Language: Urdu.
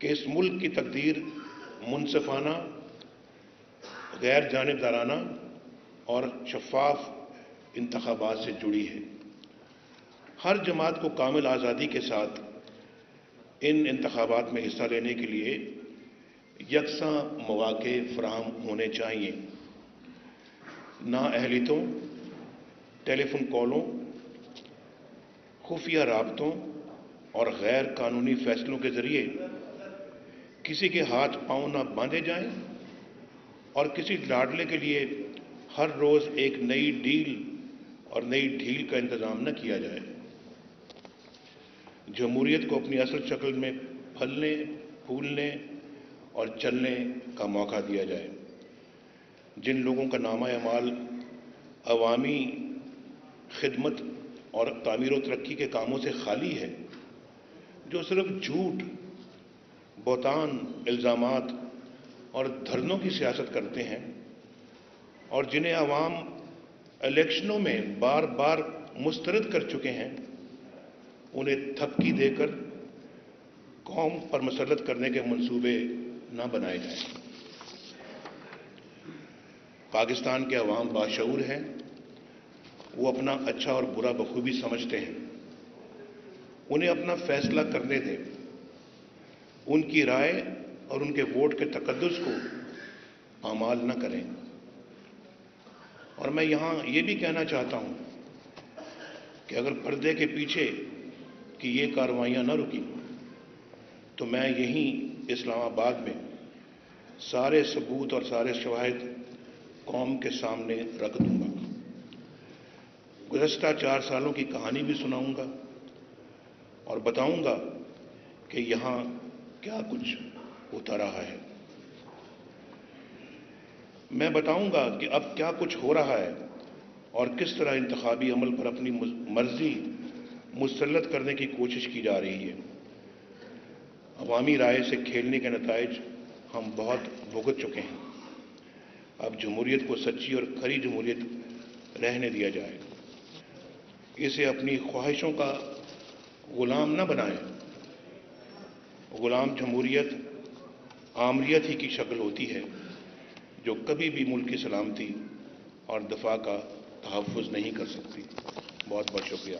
کہ اس ملک کی تقدیر منصفانہ، غیر جانبدارانہ اور شفاف انتخابات سے جڑی ہے۔ ہر جماعت کو کامل آزادی کے ساتھ ان انتخابات میں حصہ لینے کے لیے یکساں مواقع فراہم ہونے چاہیے۔ نااہلیتوں، ٹیلی فون کالوں، خفیہ رابطوں اور غیر قانونی فیصلوں کے ذریعے کسی کے ہاتھ پاؤں نہ باندھے جائیں اور کسی لاڈلے کے لیے ہر روز ایک نئی ڈیل اور نئی ڈھیل کا انتظام نہ کیا جائے۔ جمہوریت کو اپنی اصل شکل میں پھلنے، پھولنے اور چلنے کا موقع دیا جائے۔ جن لوگوں کا نامہ اعمال عوامی خدمت اور تعمیر و ترقی کے کاموں سے خالی ہے، جو صرف جھوٹ، بہتان، الزامات اور دھرنوں کی سیاست کرتے ہیں اور جنہیں عوام الیکشنوں میں بار بار مسترد کر چکے ہیں، انہیں تھپکی دے کر قوم پر مسلط کرنے کے منصوبے نہ بنائے جائیں۔ پاکستان کے عوام باشعور ہیں، وہ اپنا اچھا اور برا بخوبی سمجھتے ہیں۔ انہیں اپنا فیصلہ کرنے دیں، ان کی رائے اور ان کے ووٹ کے تقدس کو پامال نہ کریں۔ اور میں یہاں یہ بھی کہنا چاہتا ہوں کہ اگر پردے کے پیچھے کی یہ کارروائیاں نہ رکی تو میں یہیں اسلام آباد میں سارے ثبوت اور سارے شواہد قوم کے سامنے رکھ دوں گا۔ گزشتہ 4 سالوں کی کہانی بھی سناؤں گا اور بتاؤں گا کہ یہاں کیا کچھ ہوتا رہا ہے۔ میں بتاؤں گا کہ اب کیا کچھ ہو رہا ہے اور کس طرح انتخابی عمل پر اپنی مرضی مسلط کرنے کی کوشش کی جا رہی ہے۔ عوامی رائے سے کھیلنے کے نتائج ہم بہت بھگت چکے ہیں۔ اب جمہوریت کو سچی اور کھری جمہوریت رہنے دیا جائے۔ اسے اپنی خواہشوں کا غلام نہ بنائیں۔ غلام جمہوریت آمریت ہی کی شکل ہوتی ہے جو کبھی بھی ملک کی سلامتی اور دفاع کا تحفظ نہیں کر سکتی۔ بہت بہت شکریہ۔